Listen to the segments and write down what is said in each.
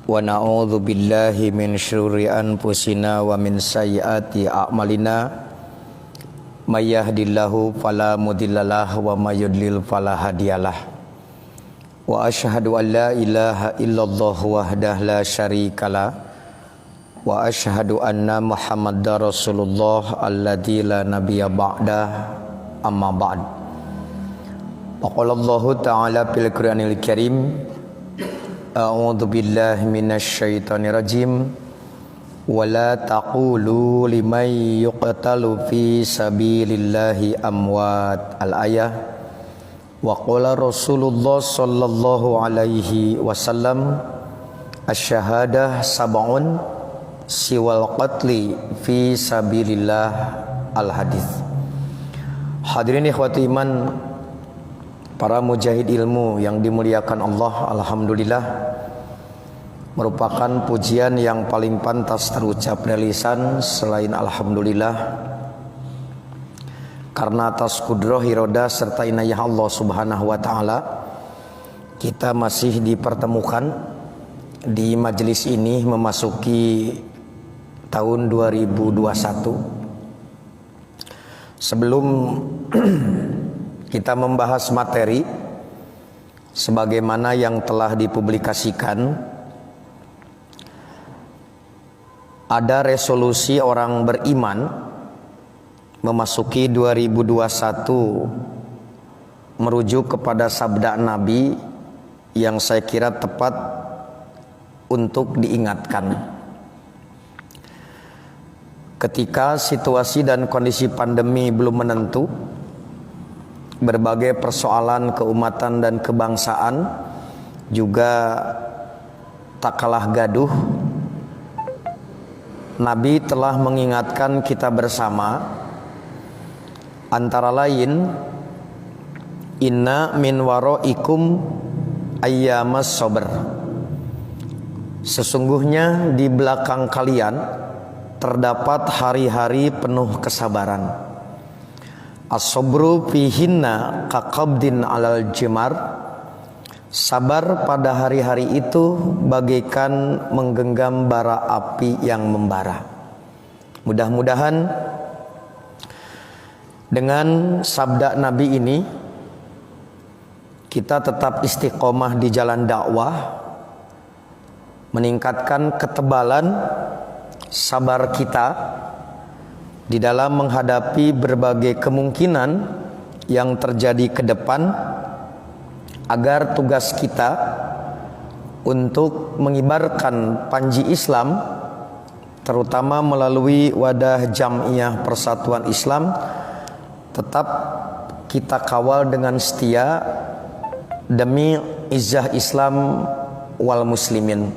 Wa na'udzu billahi min syururi anfusina wa min sayyiati a'malina. May yahdihillahu fala mudhillalah wa may yudlil fala hadiyalah. Wa asyhadu an la ilaha illallah wahdahu la syarikalah wa asyhadu anna Muhammadar Rasulullah alladzi la nabiyya ba'da amma ba'd. Qala Allah ta'ala fil Qur'anil Karim, a'udzu billahi minasyaitonir rajim. Wala taqulu liman yuqtalu fi sabilillahi amwat. Al-ayah. Wa qala Rasulullah sallallahu alaihi wasallam, asy-syahadah sab'un siwal qatli fi sabilillah. Al-hadis. Hadirin ikhwati iman, para mujahid ilmu yang dimuliakan Allah, alhamdulillah, merupakan pujian yang paling pantas terucap dari lisan selain alhamdulillah, karena atas kudrah iroda serta inayah Allah subhanahu wa ta'ala kita masih dipertemukan di majelis ini memasuki tahun 2021. Sebelum kita membahas materi sebagaimana yang telah dipublikasikan, ada resolusi orang beriman memasuki 2021 merujuk kepada sabda Nabi yang saya kira tepat untuk diingatkan. Ketika situasi dan kondisi pandemi belum menentu, berbagai persoalan keumatan dan kebangsaan juga tak kalah gaduh, Nabi telah mengingatkan kita bersama, antara lain, inna min waraikum ayyamas sabr. Sesungguhnya di belakang kalian terdapat hari-hari penuh kesabaran. As-sabru fihinna kaqabdin alal jimar. Sabar pada hari-hari itu bagaikan menggenggam bara api yang membara. Mudah-mudahan dengan sabda Nabi ini kita tetap istiqomah di jalan dakwah, meningkatkan ketebalan sabar kita di dalam menghadapi berbagai kemungkinan yang terjadi ke depan, agar tugas kita untuk mengibarkan panji Islam, terutama melalui wadah Jam'iyah Persatuan Islam, tetap kita kawal dengan setia demi izzah Islam wal muslimin.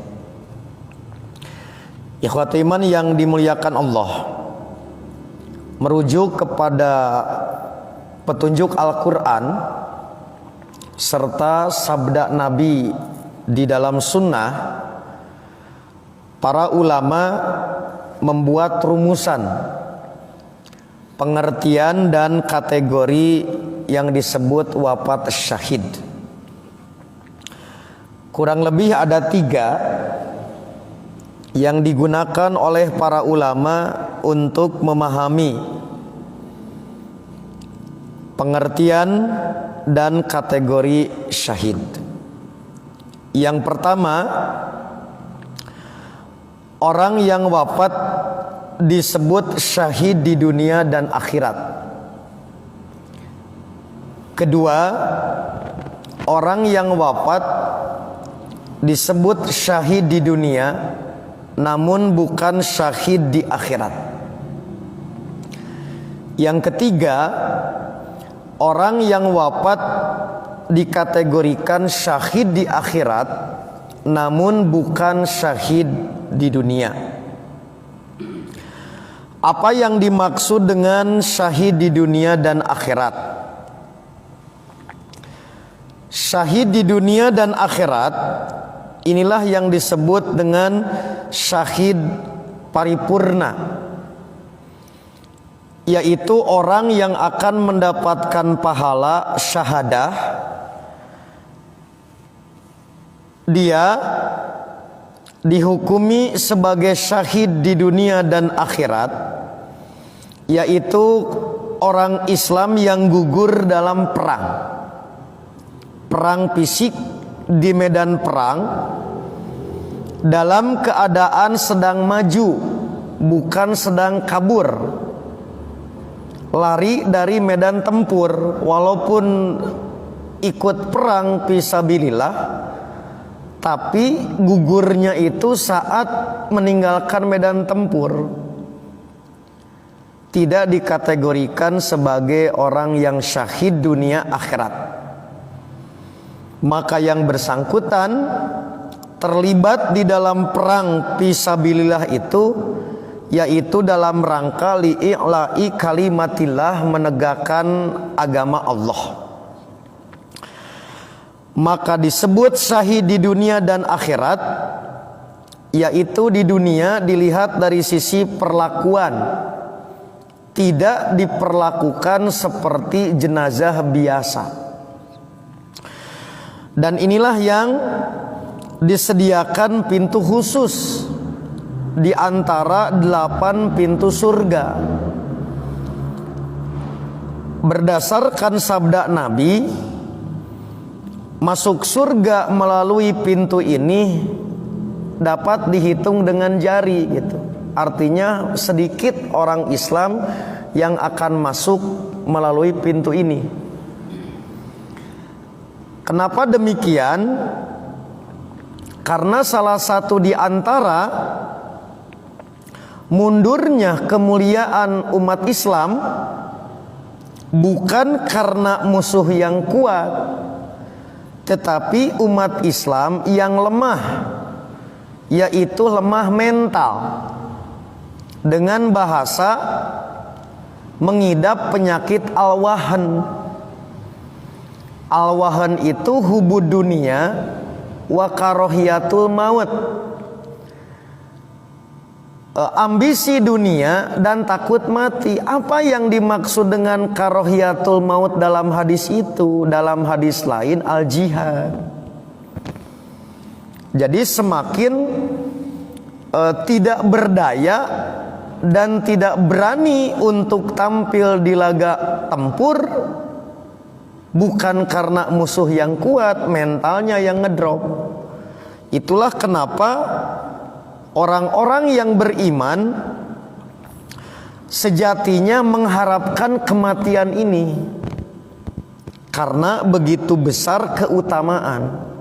Ikhwati iman yang dimuliakan Allah, merujuk kepada petunjuk Al-Quran serta sabda Nabi di dalam sunnah, para ulama membuat rumusan pengertian dan kategori yang disebut wafat syahid. Kurang lebih ada 3 yang digunakan oleh para ulama untuk memahami pengertian dan kategori syahid. Yang pertama, orang yang wafat disebut syahid di dunia dan akhirat. Kedua, orang yang wafat disebut syahid di dunia namun bukan syahid di akhirat. Yang ketiga, orang yang wafat dikategorikan syahid di akhirat namun bukan syahid di dunia. Apa yang dimaksud dengan syahid di dunia dan akhirat? Syahid di dunia dan akhirat inilah yang disebut dengan syahid paripurna, yaitu orang yang akan mendapatkan pahala syahadah. Dia dihukumi sebagai syahid di dunia dan akhirat, yaitu orang Islam yang gugur dalam perang fisik di medan perang dalam keadaan sedang maju, bukan sedang kabur, lari dari medan tempur. Walaupun ikut perang fisabilillah, tapi gugurnya itu saat meninggalkan medan tempur, tidak dikategorikan sebagai orang yang syahid dunia akhirat. Maka yang bersangkutan terlibat di dalam perang fisabilillah itu, yaitu dalam rangka li'i'la'i kalimatillah, menegakkan agama Allah, maka disebut syahid di dunia dan akhirat. Yaitu di dunia dilihat dari sisi perlakuan, tidak diperlakukan seperti jenazah biasa. Dan inilah yang disediakan pintu khusus di antara 8 pintu surga. Berdasarkan sabda Nabi, masuk surga melalui pintu ini dapat dihitung dengan jari gitu. Artinya sedikit orang Islam yang akan masuk melalui pintu ini. Kenapa demikian? Karena salah satu di antara mundurnya kemuliaan umat Islam bukan karena musuh yang kuat, tetapi umat Islam yang lemah, yaitu lemah mental, dengan bahasa mengidap penyakit al-wahan. Al-wahan itu hubud dunia wa karohiyatul maut, ambisi dunia dan takut mati. Apa yang dimaksud dengan karohiyatul maut dalam hadis itu? Dalam hadis lain al-jihad. Jadi semakin tidak berdaya dan tidak berani untuk tampil di laga tempur, bukan karena musuh yang kuat, mentalnya yang ngedrop. Itulah kenapa orang-orang yang beriman sejatinya mengharapkan kematian ini, karena begitu besar keutamaan.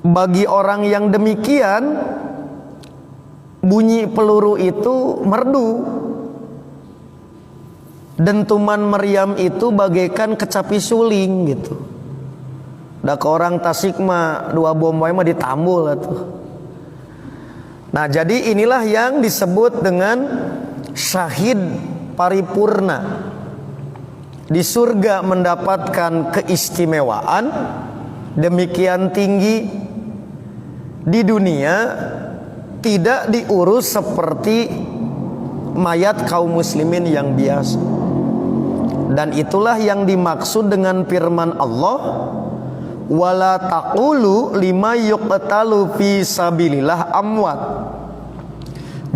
Bagi orang yang demikian, bunyi peluru itu merdu, dentuman meriam itu bagaikan kecapi suling gitu. Dah ke orang Tasik mah 2 bom wae mah ditambul atuh. Nah, jadi inilah yang disebut dengan syahid paripurna. Di surga mendapatkan keistimewaan demikian tinggi, di dunia tidak diurus seperti mayat kaum muslimin yang biasa. Dan itulah yang dimaksud dengan firman Allah, wala taqulu lima yuqtalu fi sabilillah amwat.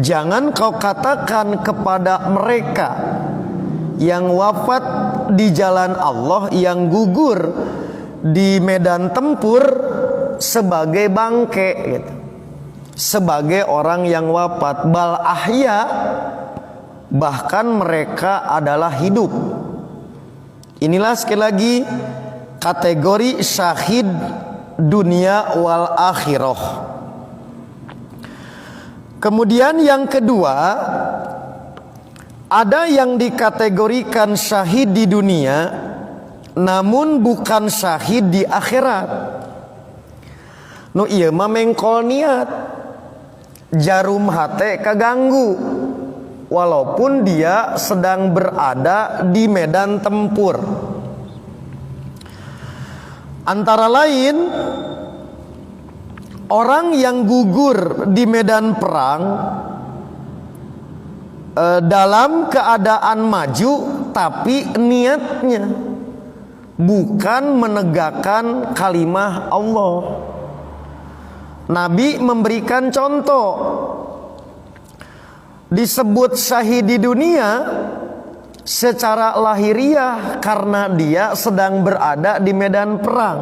Jangan kau katakan kepada mereka yang wafat di jalan Allah, yang gugur di medan tempur, sebagai bangke gitu, sebagai orang yang wafat. Bal ahya, bahkan mereka adalah hidup. Inilah sekali lagi kategori syahid dunia wal akhirah. Kemudian yang kedua, ada yang dikategorikan syahid di dunia namun bukan syahid di akhirat. Nu ieu mah mengkol niat, jarum hate kaganggu, walaupun dia sedang berada di medan tempur. Antara lain, orang yang gugur di medan perang dalam keadaan maju, tapi niatnya bukan menegakkan kalimah Allah, Nabi memberikan contoh. Disebut syahid di dunia secara lahiriah karena dia sedang berada di medan perang.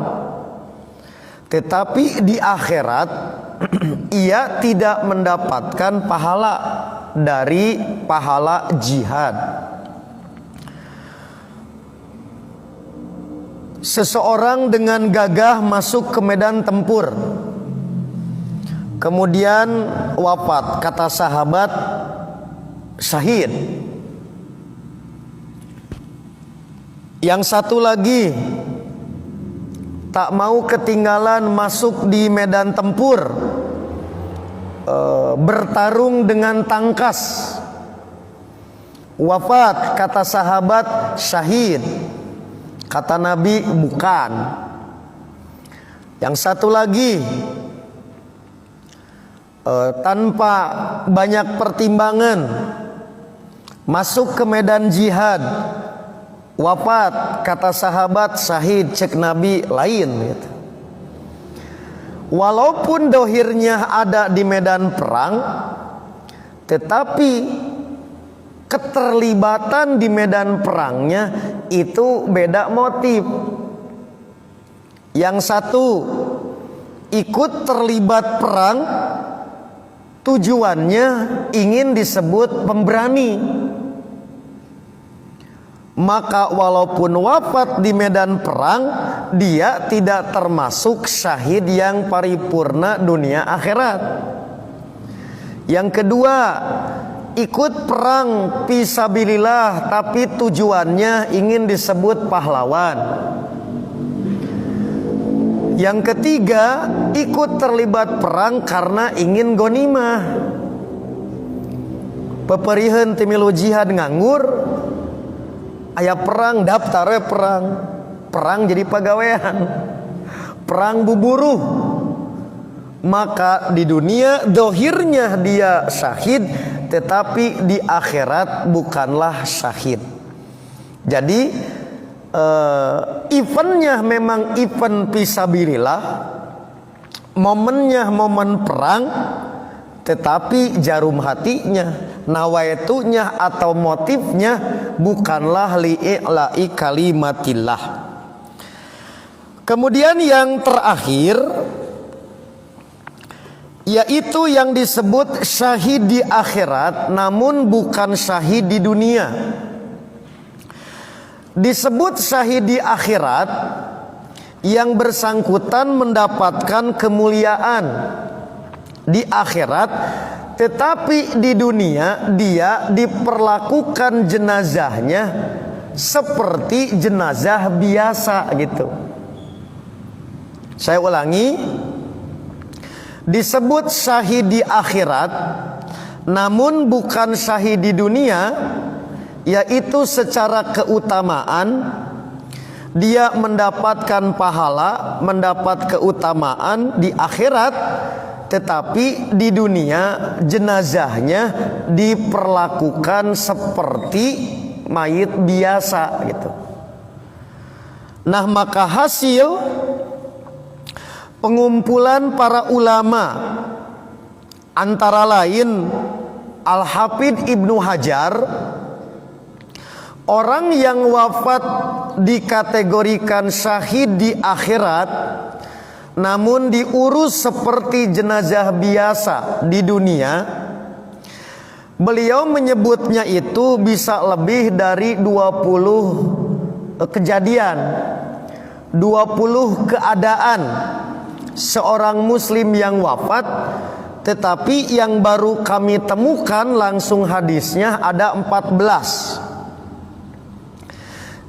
Tetapi di akhirat ia tidak mendapatkan pahala dari pahala jihad. Seseorang dengan gagah masuk ke medan tempur, kemudian wafat, kata sahabat, syahid. Yang satu lagi tak mau ketinggalan masuk di medan tempur, bertarung dengan tangkas, wafat, kata sahabat, syahid. Kata Nabi, bukan. Yang satu lagi, tanpa banyak pertimbangan masuk ke medan jihad, wafat, kata sahabat, syahid. Cek Nabi, lain gitu. Walaupun dohirnya ada di medan perang, tetapi keterlibatan di medan perangnya itu beda motif. Yang satu ikut terlibat perang, tujuannya ingin disebut pemberani. Maka walaupun wafat di medan perang, dia tidak termasuk syahid yang paripurna dunia akhirat. Yang kedua, ikut perang fisabilillah tapi tujuannya ingin disebut pahlawan. Yang ketiga, ikut terlibat perang karena ingin gonimah. Peperiheun ti milu jihad nganggur, aya perang daftar perang. Perang jadi pagawean. Perang buburuh. Maka di dunia dohirnya dia syahid, tetapi di akhirat bukanlah syahid. Jadi eventnya memang event fisabilillah, momennya momen perang, tetapi jarum hatinya, nawaitunya atau motifnya bukanlah li'i'la'i kalimatillah. Kemudian yang terakhir, yaitu yang disebut syahid di akhirat namun bukan syahid di dunia. Disebut syahid di akhirat yang bersangkutan mendapatkan kemuliaan di akhirat, tetapi di dunia dia diperlakukan jenazahnya seperti jenazah biasa gitu. Saya ulangi, disebut syahid di akhirat namun bukan syahid di dunia, yaitu secara keutamaan dia mendapatkan pahala, mendapat keutamaan di akhirat, tetapi di dunia jenazahnya diperlakukan seperti mayit biasa gitu. Nah, maka hasil pengumpulan para ulama antara lain Al-Hafidh Ibnu Hajar, orang yang wafat dikategorikan syahid di akhirat namun diurus seperti jenazah biasa di dunia, beliau menyebutnya itu bisa lebih dari 20 kejadian, 20 keadaan seorang muslim yang wafat, tetapi yang baru kami temukan langsung hadisnya ada 14.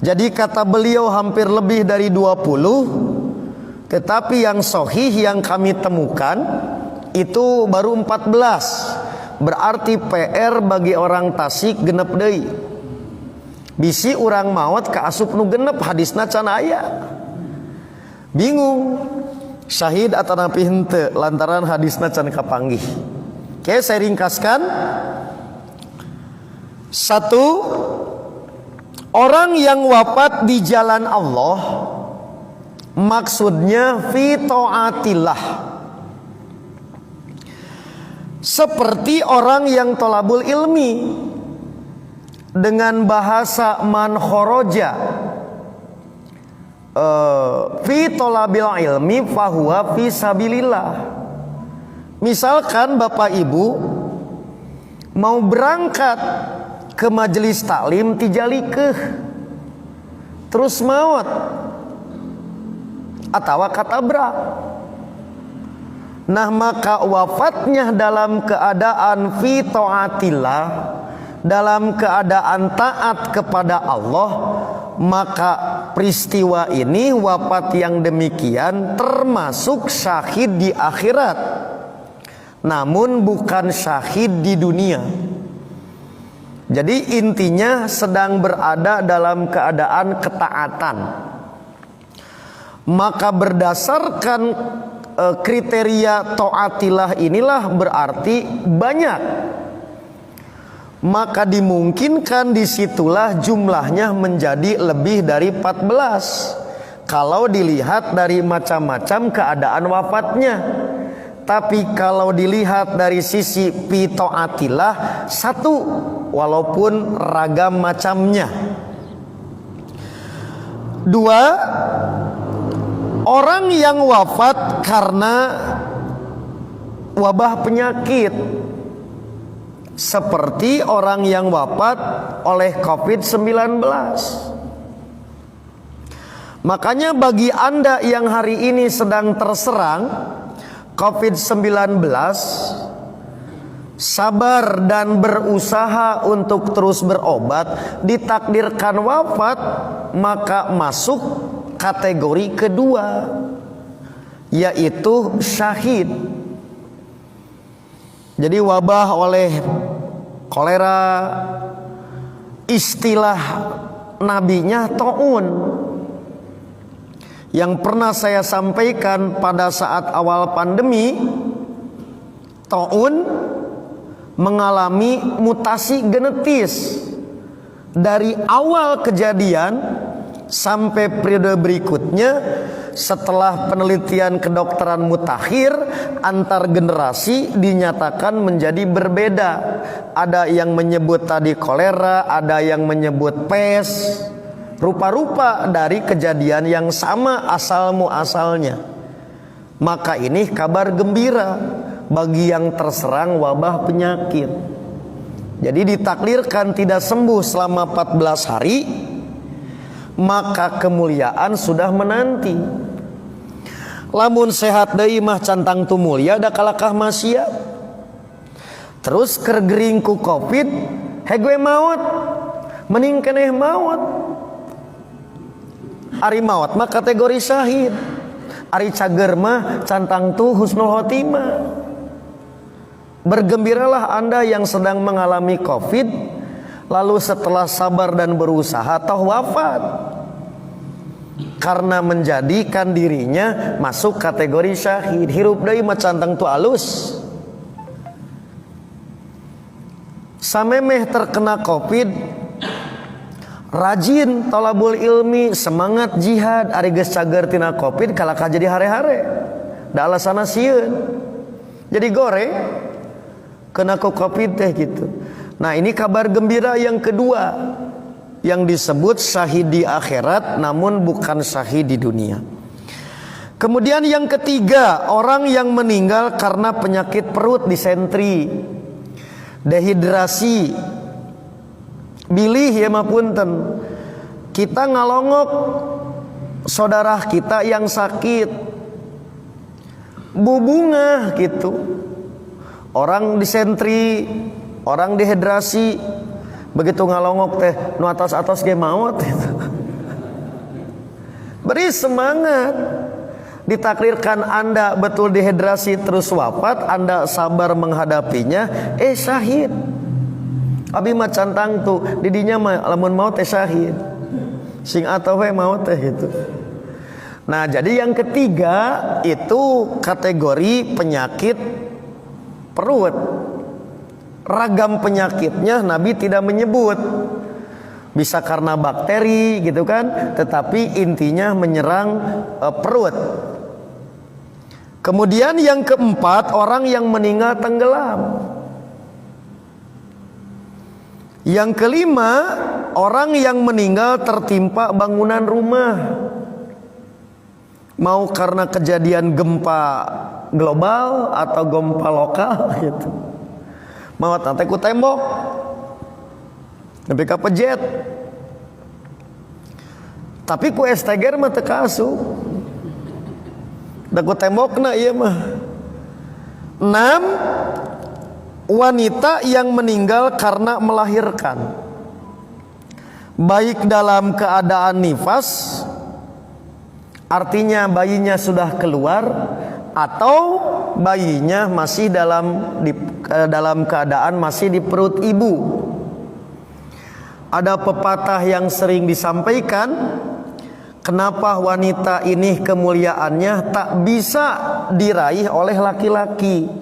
Jadi kata beliau hampir lebih dari 20, tetapi yang sahih yang kami temukan itu baru 14. Berarti PR bagi orang Tasik genep deui. Bisi urang maot ka asup nu genep hadisna can aya. Bingung. Syahid atau napi henteu lantaran hadisna can kapanggih. Oke, saya ringkaskan. 1, orang yang wafat di jalan Allah, maksudnya fi taatillah, seperti orang yang tolabul ilmi dengan bahasa man khoroja fi tolabil ilmi fahuwa fi sabilillah. Misalkan Bapak Ibu mau berangkat ke majelis taklim tijalikeuh terus maut atawa katabrak. Nah, maka wafatnya dalam keadaan fi taatillah, dalam keadaan taat kepada Allah, maka peristiwa ini, wafat yang demikian termasuk syahid di akhirat, namun bukan syahid di dunia. Jadi intinya sedang berada dalam keadaan ketaatan. Maka berdasarkan kriteria taatilah inilah berarti banyak. Maka dimungkinkan disitulah jumlahnya menjadi lebih dari 14 kalau dilihat dari macam-macam keadaan wafatnya. Tapi kalau dilihat dari sisi fi taatillah satu, walaupun ragam macamnya. Dua, orang yang wafat karena wabah penyakit, seperti orang yang wafat oleh COVID-19. Makanya bagi Anda yang hari ini sedang terserang COVID-19, sabar dan berusaha untuk terus berobat. Ditakdirkan wafat, maka masuk kategori kedua, yaitu syahid. Jadi wabah oleh kolera, istilah nabinya taun, yang pernah saya sampaikan pada saat awal pandemi. Taun mengalami mutasi genetis dari awal kejadian sampai periode berikutnya. Setelah penelitian kedokteran mutakhir antar generasi dinyatakan menjadi berbeda. Ada yang menyebut tadi kolera, ada yang menyebut pes. Rupa-rupa dari kejadian yang sama asal muasalnya. Maka ini kabar gembira bagi yang terserang wabah penyakit. Jadi ditakdirkan tidak sembuh selama 14 hari, maka kemuliaan sudah menanti. Lamun sehat deui mah cantang tu mulia da kalakah masia. Terus kergering ku Covid, hege maut. Mending keneh maut. Ari maut mah kategori syahid. Ari cager mah cantang tu husnul khotimah. Bergembiralah Anda yang sedang mengalami Covid, lalu setelah sabar dan berusaha toh wafat, karena menjadikan dirinya masuk kategori syahid. Hirup deui mah cantang tu alus. Samemeh terkena Covid, rajin tolabul ilmi, semangat jihad. Ari geus cager tina Covid kalakah jadi hare-hare. Da alasana sieun. Jadi gore kena Covid teh gitu. Nah, ini kabar gembira yang kedua yang disebut syahid di akhirat namun bukan syahid di dunia. Kemudian yang ketiga, orang yang meninggal karena penyakit perut, disentri, dehidrasi. Bilih ya mapunten, kita ngalongok saudara kita yang sakit, bubungah gitu. Orang disentri, orang dehidrasi, begitu ngalongok teh nu atas-atas ge maot gitu. Beri semangat. Ditakdirkan Anda betul dehidrasi terus wafat, Anda sabar menghadapinya, syahid. Abi mah cantang tuh didinya mah lamun maot teh syahid. Sing atoh we maot teh gitu. Nah, jadi yang ketiga itu kategori penyakit perut. Ragam penyakitnya Nabi tidak menyebut. Bisa karena bakteri gitu kan, tetapi intinya menyerang perut. Kemudian yang keempat, orang yang meninggal tenggelam. Yang kelima, orang yang meninggal tertimpa bangunan rumah. Mau karena kejadian gempa global atau gempa lokal gitu. Mau tante ku tembok. Nepi ka pejet. Tapi ku esteger mah teu kaasup. Da ku tembokna ieu mah. 6. Wanita yang meninggal karena melahirkan, baik dalam keadaan nifas, artinya bayinya sudah keluar, atau bayinya masih dalam keadaan masih di perut ibu. Ada pepatah yang sering disampaikan, kenapa wanita ini kemuliaannya tak bisa diraih oleh laki-laki.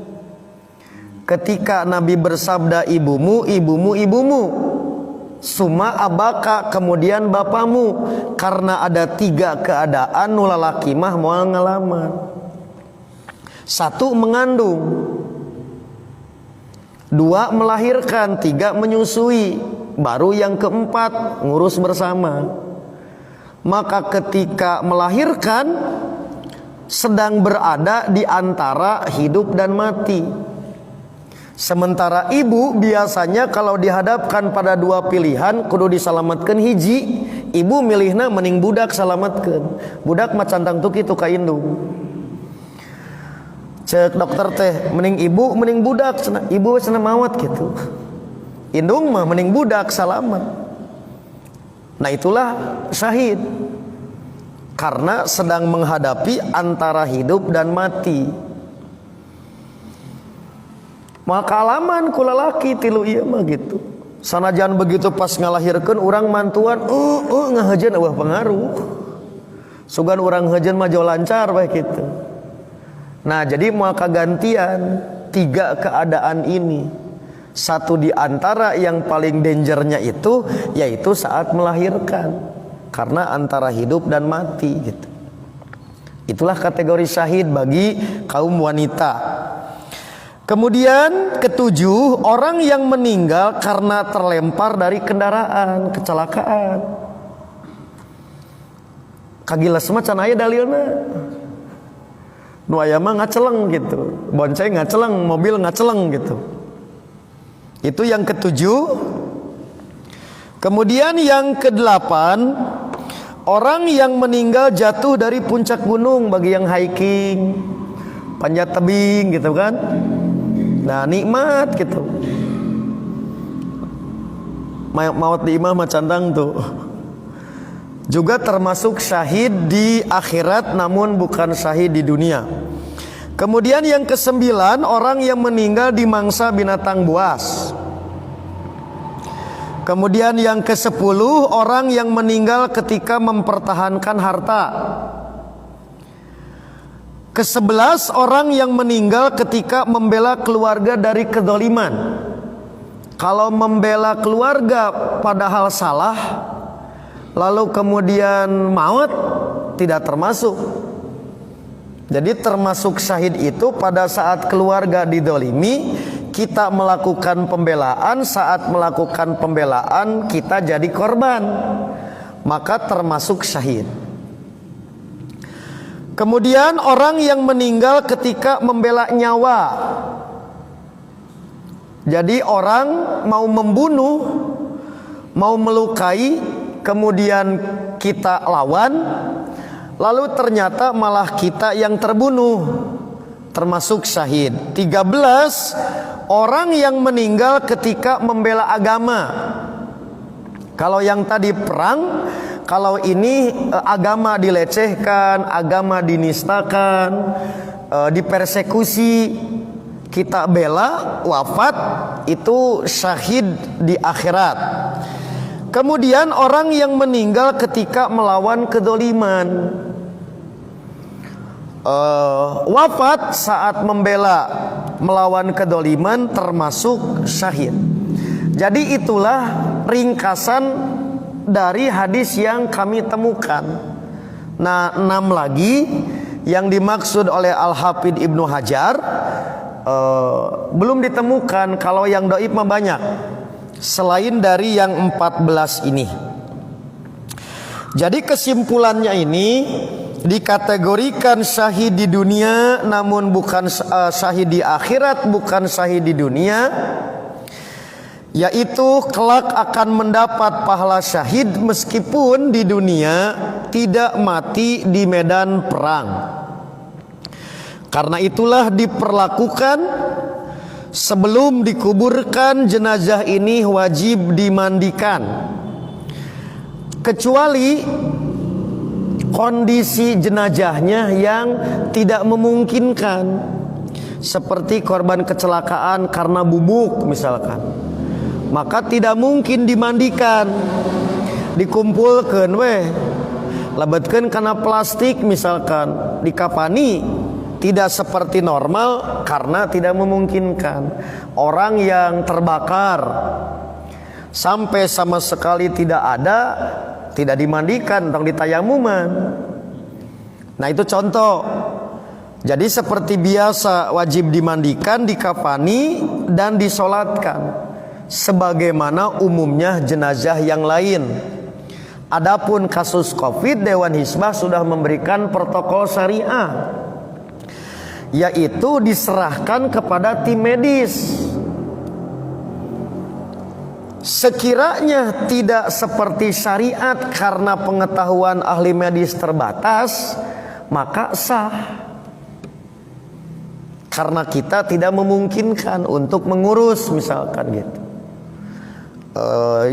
Ketika Nabi bersabda ibumu, ibumu, ibumu, summa abaka, kemudian bapamu, karena ada 3 keadaan nu lalaki mah moal ngalaman. 1 mengandung, 2 melahirkan, 3 menyusui, baru yang keempat ngurus bersama. Maka ketika melahirkan sedang berada di antara hidup dan mati. Sementara ibu biasanya kalau dihadapkan pada 2 pilihan kudu disalamatkan hiji, ibu milihna mending budak salamatkan. Budak mah cantang tuh kitu ka indung. Cek dokter teh mending ibu mending budak, ibu cenah maot gitu. Indung mah mending budak salamat. Nah itulah syahid, karena sedang menghadapi antara hidup dan mati. Maka alaman ku lalaki tilu ieu mah gitu. Sanajan begitu pas ngalahirkeun urang mantuan ngahejeun eueuh pengaruh. Sugan urang hejeun mah jauh lancar bae kitu. Nah, jadi moal kagantian 3 keadaan ini. 1 di antara yang paling dangernya itu yaitu saat melahirkan. Karena antara hidup dan mati gitu. Itulah kategori syahid bagi kaum wanita. Kemudian ke-7, orang yang meninggal karena terlempar dari kendaraan, kecelakaan. Kagilas mah can aya dalilna. Nu aya mah ngaceleng gitu. Bonceng ngaceleng, mobil ngaceleng gitu. Itu yang ke-7. Kemudian yang ke-8, orang yang meninggal jatuh dari puncak gunung bagi yang hiking, panjat tebing gitu kan. Nah nikmat gitu. Maut di imah macandang tuh. Juga termasuk syahid di akhirat namun bukan syahid di dunia. Kemudian yang ke-9, orang yang meninggal di mangsa binatang buas. Kemudian yang ke-10, orang yang meninggal ketika mempertahankan harta. Ke-11, orang yang meninggal ketika membela keluarga dari kedzaliman. Kalau membela keluarga padahal salah, lalu kemudian maut, tidak termasuk. Jadi termasuk syahid itu pada saat keluarga didolimi, kita melakukan pembelaan. Saat melakukan pembelaan kita jadi korban, maka termasuk syahid. Kemudian orang yang meninggal ketika membela nyawa. Jadi orang mau membunuh, mau melukai, kemudian kita lawan, lalu ternyata malah kita yang terbunuh, termasuk syahid. 13, orang yang meninggal ketika membela agama. Kalau yang tadi perang, kalau ini agama dilecehkan, agama dinistakan, dipersekusi, kita bela, wafat, itu syahid di akhirat. Kemudian orang yang meninggal ketika melawan kedzaliman, wafat saat membela melawan kedzaliman termasuk syahid. Jadi itulah ringkasan dari hadis yang kami temukan. Nah, 6 lagi yang dimaksud oleh Al-Hafidh Ibnu Hajar belum ditemukan. Kalau yang dhaif mah banyak selain dari yang 14 ini. Jadi kesimpulannya ini dikategorikan syahid di dunia namun bukan syahid di akhirat, bukan syahid di dunia, yaitu kelak akan mendapat pahala syahid meskipun di dunia tidak mati di medan perang. Karena itulah diperlakukan sebelum dikuburkan jenazah ini wajib dimandikan, kecuali kondisi jenazahnya yang tidak memungkinkan, seperti korban kecelakaan karena bubuk misalkan, maka tidak mungkin dimandikan, dikumpulkan lebetkeun kana plastik misalkan, dikapani, tidak seperti normal karena tidak memungkinkan. Orang yang terbakar sampai sama sekali tidak ada, tidak dimandikan, tong ditayamuman. Nah itu contoh. Jadi seperti biasa wajib dimandikan, dikafani dan disolatkan sebagaimana umumnya jenazah yang lain. Adapun kasus Covid, Dewan Hizbah sudah memberikan protokol syariah, yaitu diserahkan kepada tim medis. Sekiranya tidak seperti syariat karena pengetahuan ahli medis terbatas, maka sah. Karena kita tidak memungkinkan untuk mengurus misalkan gitu.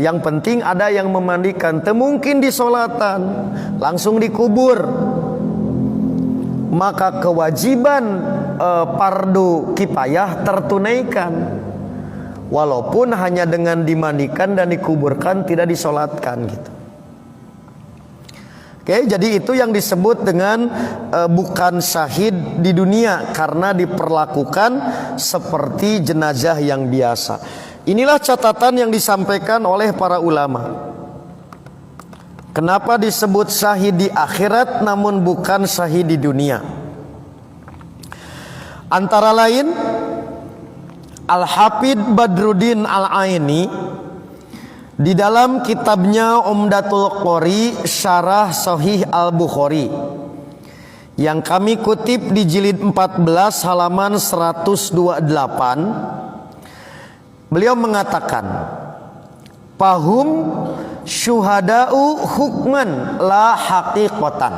Yang penting ada yang memandikan, mungkin disolatan, langsung dikubur, maka kewajiban fardu kifayah tertunaikan, walaupun hanya dengan dimandikan dan dikuburkan, tidak disolatkan gitu. Oke, jadi itu yang disebut dengan bukan syahid di dunia karena diperlakukan seperti jenazah yang biasa. Inilah catatan yang disampaikan oleh para ulama. Kenapa disebut syahid di akhirat namun bukan syahid di dunia? Antara lain, Al-Hafidh Badruddin Al-Aini di dalam kitabnya Umdatul Qori Syarah Sahih Al-Bukhari yang kami kutip di jilid 14 halaman 128, beliau mengatakan, "Fahum syuhada'u hukman la haqiqatan."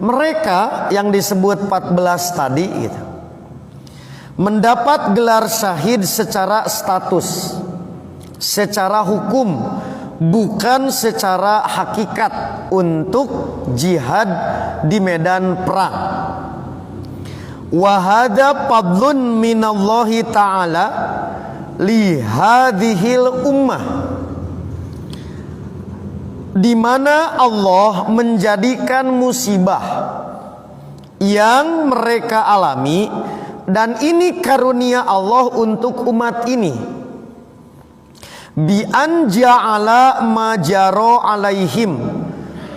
Mereka yang disebut 14 tadi gitu, mendapat gelar syahid secara status, secara hukum, bukan secara hakikat untuk jihad di medan perang. Wa hadza fadlun minallahi ta'ala li hadhil ummah, di mana Allah menjadikan musibah yang mereka alami, dan ini karunia Allah untuk umat ini, bi an ja'ala ma jaro alaihim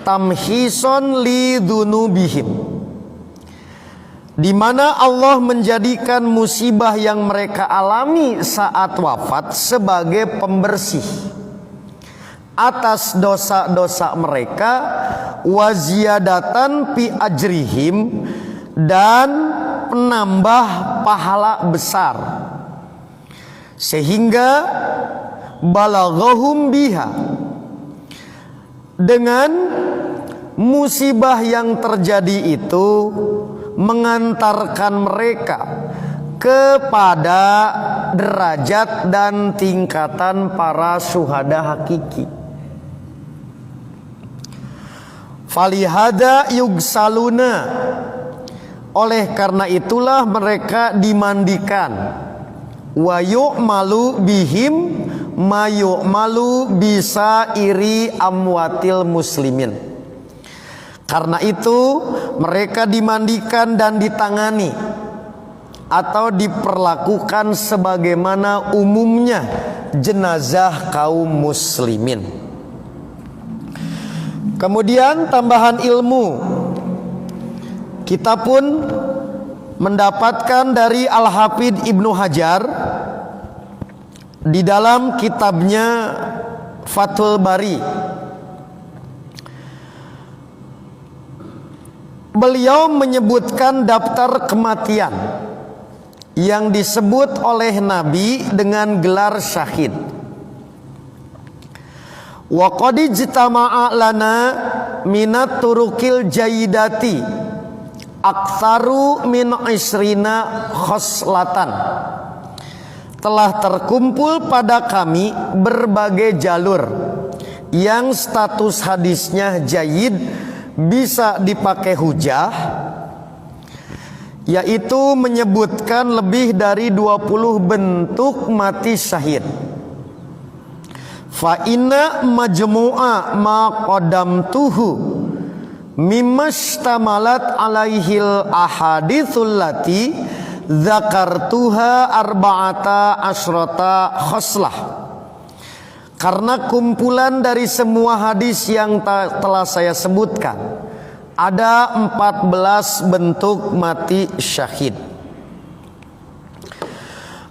tamhison li dzunubihim, di mana Allah menjadikan musibah yang mereka alami saat wafat sebagai pembersih atas dosa-dosa mereka, waziyadatan fi ajrihim, dan penambah pahala besar, sehingga balaghahum biha, dengan musibah yang terjadi itu mengantarkan mereka kepada derajat dan tingkatan para syuhada hakiki. Falihada yugsaluna, oleh karena itulah mereka dimandikan, wa yu'malu bihim ma yu'malu bisa iri amwatil muslimin. Karena itu mereka dimandikan dan ditangani atau diperlakukan sebagaimana umumnya jenazah kaum muslimin. Kemudian tambahan ilmu Kita pun mendapatkan dari Al-Hafidz Ibnu Hajar di dalam kitabnya Fathul Bari. Beliau menyebutkan daftar kematian yang disebut oleh Nabi dengan gelar syahid. Wa qad ijtama'a lana minat turukil jayyidati aktsaru min isrina khoslatan. Telah terkumpul pada kami berbagai jalur yang status hadisnya jayyid, bisa dipakai hujah, yaitu menyebutkan lebih dari 20 bentuk mati syahid. Fa inna majmu'a ma qadamtuhu mimmashtamalat alaihil ahaditsul lati dzakartuha arba'ata asyrata khoslah. Karena kumpulan dari semua hadis yang telah saya sebutkan, ada 14 bentuk mati syahid.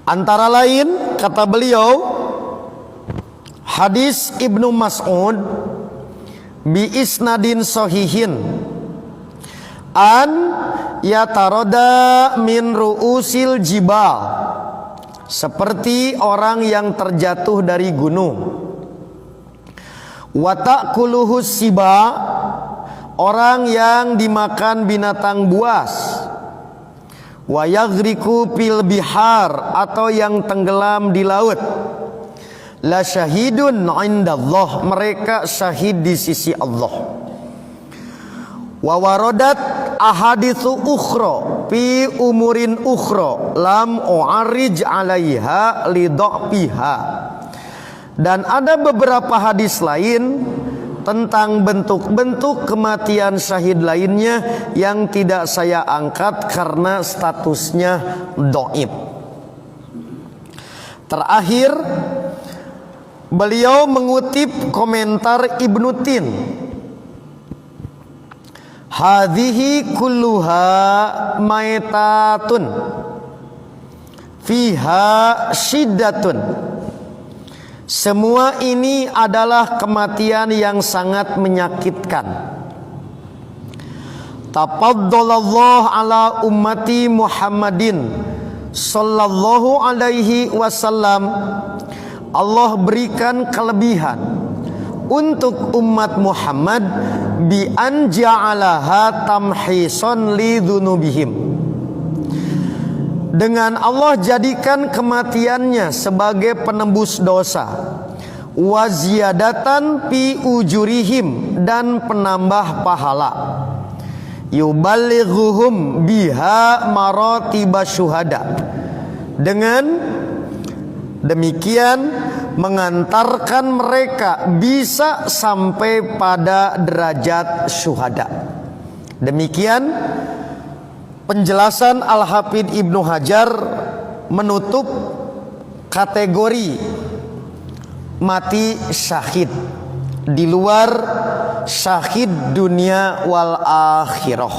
Antara lain, kata beliau, hadis Ibnu Mas'ud bi isnadin sahihin an yataroda min ru'usil jibal, seperti orang yang terjatuh dari gunung. Wa ta'kuluhus siba, orang yang dimakan binatang buas. Wa yaghriqu fil bihar, atau yang tenggelam di laut. La syahidun 'indallah, mereka syahid di sisi Allah. Wa waradat ahaditsu ukhra fi umurin ukhra lam u'arij 'alaiha li dha'fiha. Dan ada beberapa hadis lain tentang bentuk-bentuk kematian syahid lainnya yang tidak saya angkat karena statusnya dhaif. Terakhir, beliau mengutip komentar Ibnu Tin. Hadhihi kulluha maitatun fiha syiddatun. Semua ini adalah kematian yang sangat menyakitkan. Tafaddalallahu ala ummati Muhammadin sallallahu alaihi wasallam. Allah berikan kelebihan untuk umat Muhammad bi an ja'alaha tamhison li dzunubihim. Dengan Allah jadikan kematiannya sebagai penembus dosa, wa ziyadatan fi ujurihim, dan penambah pahala, yuballighuhum biha maratiba syuhada. Dengan demikian mengantarkan mereka bisa sampai pada derajat syuhada. Demikian penjelasan Al-Hafidz Ibnu Hajar menutup kategori mati syahid di luar syahid dunia wal akhirah.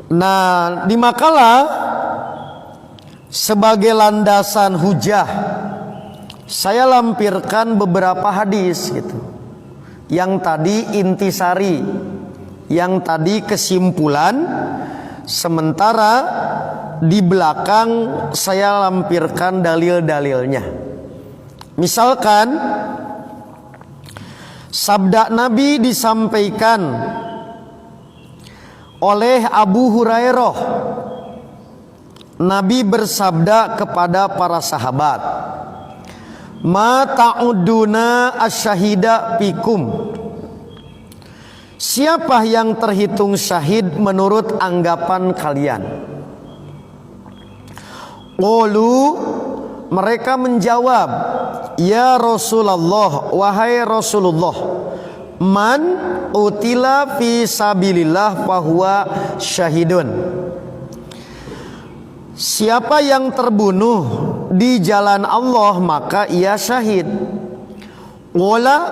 Nah, di makalah sebagai landasan hujah saya lampirkan beberapa hadis gitu. Yang tadi intisari, yang tadi kesimpulan, sementara di belakang saya lampirkan dalil-dalilnya. Misalkan sabda Nabi disampaikan oleh Abu Hurairah. Nabi bersabda kepada para sahabat, "Ma ta'uduna asyahida fikum." Siapa yang terhitung syahid menurut anggapan kalian? Qalu, mereka menjawab, "Ya Rasulullah, wahai Rasulullah, man utila fi sabilillah fahuwa syahidun." Siapa yang terbunuh di jalan Allah maka ia syahid. Wala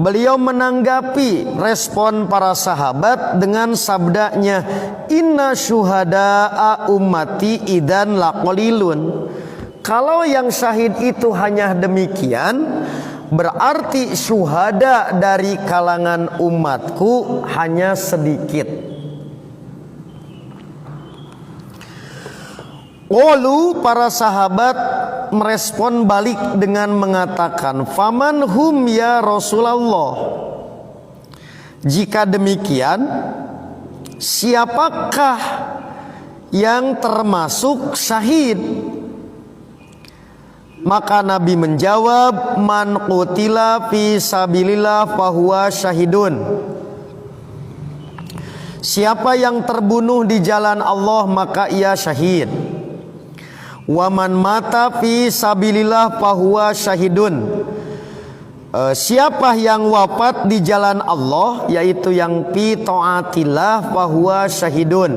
beliau menanggapi respon para sahabat dengan sabdanya, inna syuhada'a ummati idan laqalilun. Kalau yang syahid itu hanya demikian, berarti syuhada dari kalangan umatku hanya sedikit. Qalu, para sahabat merespon balik dengan mengatakan, faman hum ya Rasulullah. Jika demikian, siapakah yang termasuk syahid? Maka Nabi menjawab, man qutila fi sabilillah fahuwa syahidun. Siapa yang terbunuh di jalan Allah maka ia syahid. Waman mata fi sabilillah fahuwa syahidun. Siapa yang wafat di jalan Allah, yaitu yang fi taatillah, fahuwa syahidun.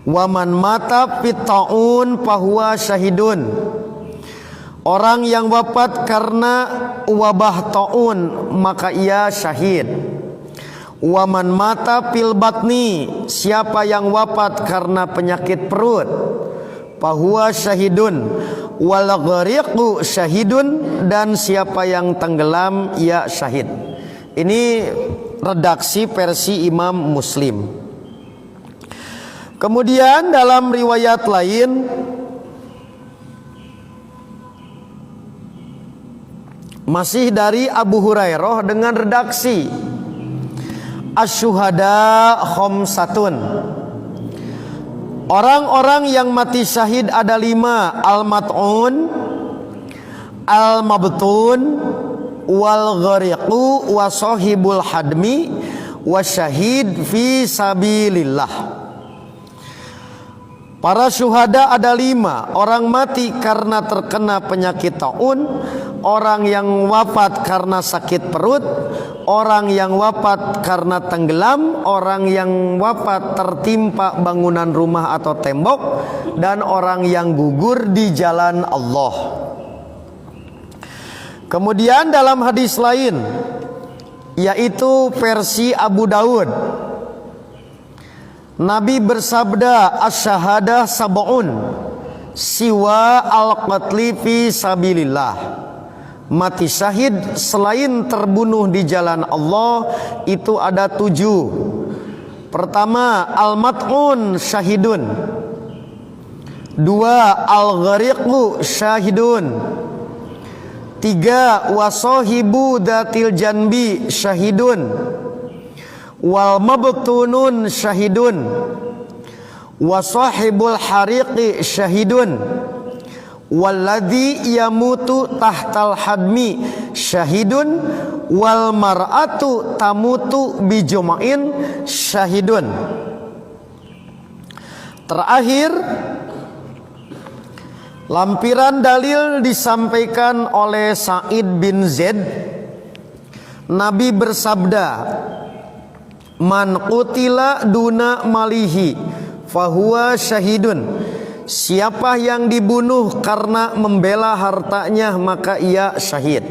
Waman mata fi taun fahuwa syahidun. Orang yang wafat karena wabah taun maka ia syahid. Waman mata fil batni, siapa yang wafat karena penyakit perut, fahuwa syahidun. Wal ghariqu syahidun, dan siapa yang tenggelam ia syahid. Ini redaksi versi Imam Muslim. Kemudian dalam riwayat lain masih dari Abu Hurairah dengan redaksi asyuhada khamsatun. Orang-orang yang mati syahid ada 5: al-mat'un, al-mabtun, wal ghariqu, wa sahibul hadmi, wa syahid fi sabilillah. Para syuhada ada 5: orang mati karena terkena penyakit taun, orang yang wafat karena sakit perut, orang yang wafat karena tenggelam, orang yang wafat tertimpa bangunan rumah atau tembok, dan orang yang gugur di jalan Allah. Kemudian dalam hadis lain, yaitu versi Abu Daud, Nabi bersabda, asyahadah sab'un siwa al-qatli fi sabilillah. Mati syahid selain terbunuh di jalan Allah itu ada 7. Pertama, al-mat'un syahidun. 2, al-ghariqu syahidun. 3, wasohibu datil janbi syahidun. Wal mabtunun syahidun. Wasahibul hariqi syahidun. Walladhi yamutu tahtal hadmi syahidun. Wal mar'atu tamutu bijuma'in syahidun. Terakhir, lampiran dalil disampaikan oleh Sa'id bin Zaid. Nabi bersabda, man qutila duna malihi fahuwa syahidun. Siapa yang dibunuh karena membela hartanya maka ia syahid.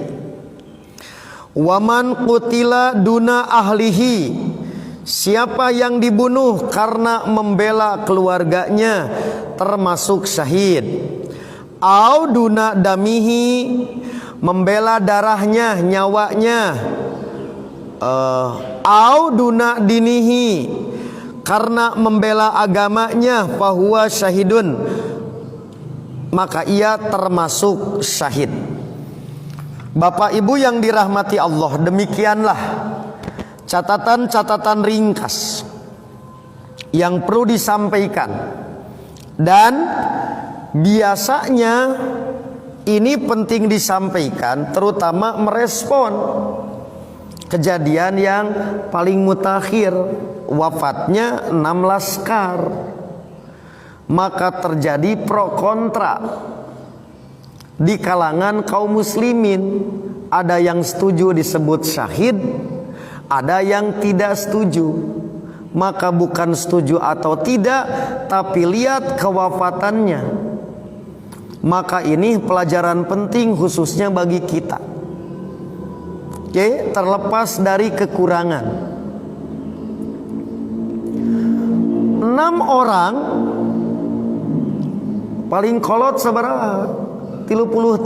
Waman qutila duna ahlihi, siapa yang dibunuh karena membela keluarganya termasuk syahid. Au duna damihi, membela darahnya, nyawanya. Au duna dinihi, karena membela agamanya, fahuwa syahidun, maka ia termasuk syahid. Bapak Ibu yang dirahmati Allah, demikianlah catatan-catatan ringkas yang perlu disampaikan. Dan biasanya ini penting disampaikan, terutama merespon kejadian yang paling mutakhir, wafatnya 6 laskar. Maka terjadi pro kontra di kalangan kaum muslimin. Ada yang setuju disebut syahid, ada yang tidak setuju. Maka bukan setuju atau tidak, tapi lihat kewafatannya. Maka ini pelajaran penting khususnya bagi kita. Oke, terlepas dari kekurangan. 6 orang paling kolot sabaraha? 33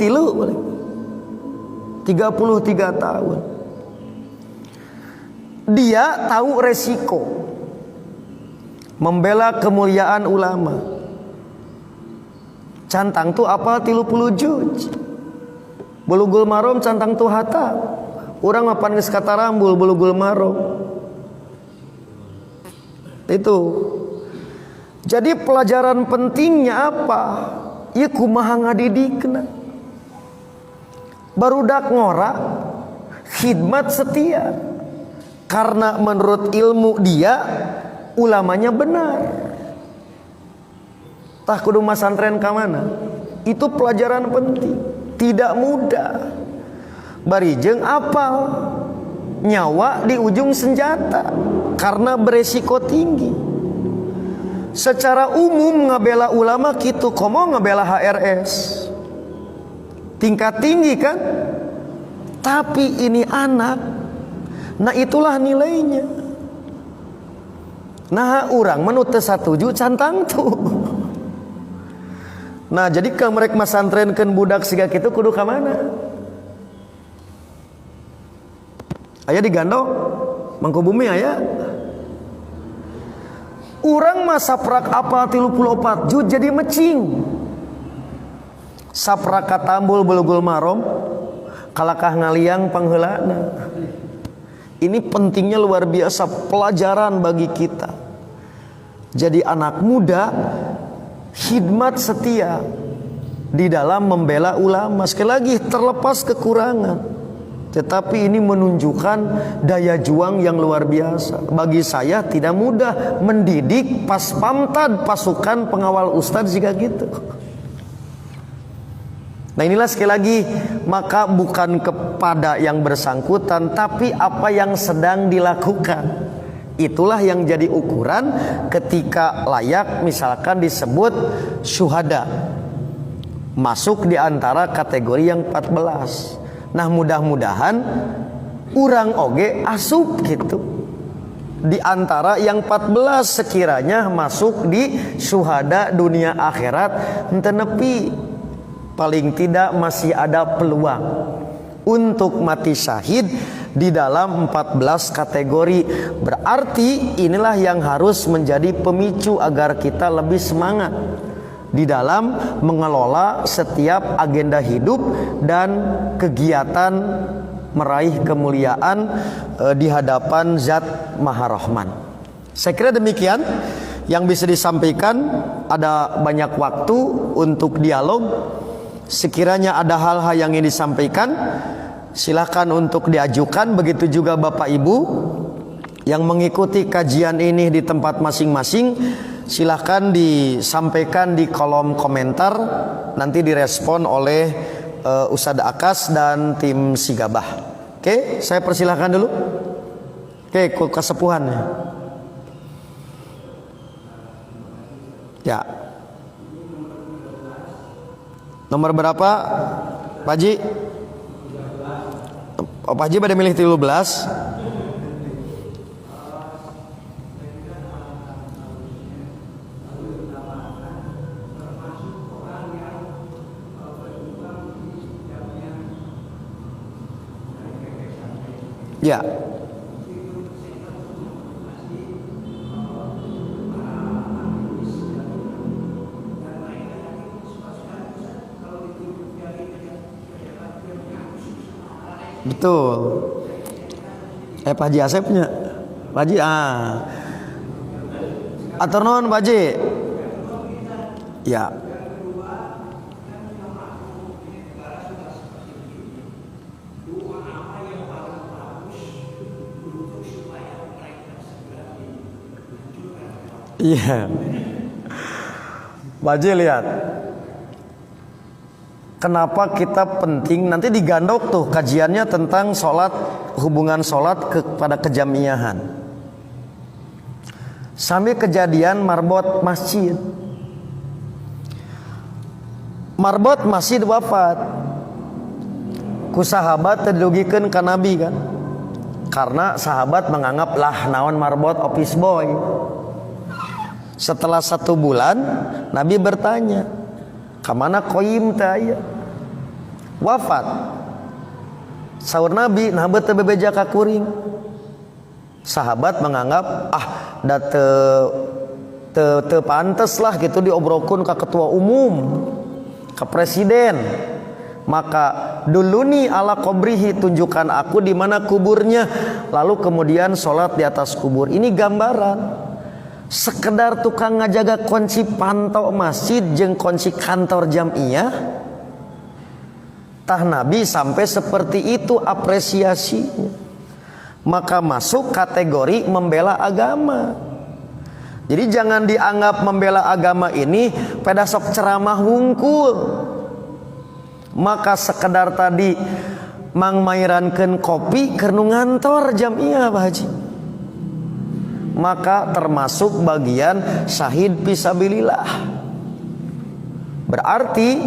tahun. Dia tahu resiko membela kemuliaan ulama. Cantang tu apa 30 juj. Bulugul marom cantang tu hata. Urang mapan geus katarambul bulugul marom. Itu. Jadi pelajaran pentingnya apa? Ieu kumaha ngadidikna. Barudak ngora khidmat setia. Karena menurut ilmu dia ulamanya benar. Tah kudu masantren ka mana? Itu pelajaran penting. Tidak mudah. Barijeng apal nyawa di ujung senjata karena beresiko tinggi. Secara umum ngabela ulama kitu komo ngabela HRS tingkat tinggi kan, tapi ini anak, nah itulah nilainya. Nah urang menut teu satuju cantang tuh. Nah jadi ke mereka masantrenkeun budak siga kitu kudu ka mana? Aya di Gandok, Mangkubumi aya. Urang mah saprak apal 34 juz jadi mecing. Saprak katambul bulugul marom kalakah ngaliang pangheulana. Ini pentingnya luar biasa, pelajaran bagi kita. Jadi anak muda khidmat setia di dalam membela ulama. Sekali lagi terlepas kekurangan, tetapi ini menunjukkan daya juang yang luar biasa. Bagi saya tidak mudah mendidik pas pamtad pasukan pengawal ustadz jika gitu. Nah inilah sekali lagi, maka bukan kepada yang bersangkutan, tapi apa yang sedang dilakukan. Itulah yang jadi ukuran ketika layak misalkan disebut syuhada, masuk di antara kategori yang 14. Nah mudah-mudahan urang oge asup gitu di antara yang 14 sekiranya masuk di syuhada dunia akhirat henteu nepi. Paling tidak masih ada peluang untuk mati syahid di dalam 14 kategori. Berarti inilah yang harus menjadi pemicu agar kita lebih semangat di dalam mengelola setiap agenda hidup dan kegiatan meraih kemuliaan di hadapan Zat Maha Rahman. Saya kira demikian yang bisa disampaikan. Ada banyak waktu untuk dialog. Sekiranya ada hal-hal yang ingin disampaikan, silakan untuk diajukan. Begitu juga Bapak Ibu yang mengikuti kajian ini di tempat masing-masing, silakan disampaikan di kolom komentar. Nanti direspon oleh Ustadz Akas dan tim Sigabah. Oke, saya persilahkan dulu. Oke, kesepuhannya. Ya. Nomor berapa, Pak Haji? Oh, Pak Haji pada milih 13. Ya. Betul. Pak Haji Asep punya. Pak Haji atur nuhun Pak Haji. Ya. Iya. Pak Haji lihat. Kenapa kita penting, nanti di Gandok tuh kajiannya tentang sholat, hubungan sholat kepada kejamiahan. Sampai kejadian marbot masjid. Marbot masjid wafat. ku sahabat terdugikeun ka Nabi kan, karena sahabat menganggap lah naon marbot office boy. Setelah 1 bulan Nabi bertanya, kamana Qayyim teh aya? Wafat. Saur Nabi, nah beuteung bebeja ka kuring. Sahabat menganggap da teu pantes lah gitu diobrolkeun ka ketua umum, ka presiden. Maka duluni ala qabrihi, tunjukkan aku di mana kuburnya, lalu kemudian sholat di atas kubur. Ini gambaran sekedar tukang ngajaga kunci pantau masjid jeung kunci kantor jamiah, tah Nabi sampai seperti itu apresiasinya. Maka masuk kategori membela agama. Jadi jangan dianggap membela agama ini pada sok ceramah wungkul. Maka sekedar tadi mangmairankeun kopi keur nu ngantor jamiah Pak Haji, maka termasuk bagian syahid fisabilillah. Berarti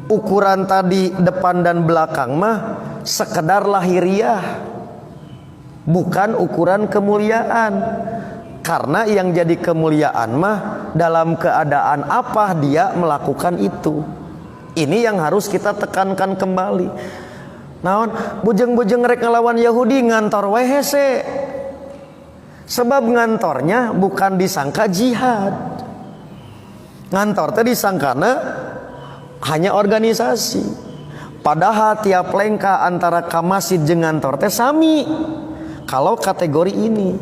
ukuran tadi depan dan belakang mah sekedar lahiriah, bukan ukuran kemuliaan. Karena yang jadi kemuliaan mah dalam keadaan apa dia melakukan itu. Ini yang harus kita tekankan kembali. Naon bujeng-bujeng rek ngelawan Yahudi ngantor we hese. Sebab ngantornya bukan disangka jihad. Ngantor teh disangkana hanya organisasi. Padahal tiap lengka antara ka masjid jeung ngantor teh sami. Kalau kategori ini.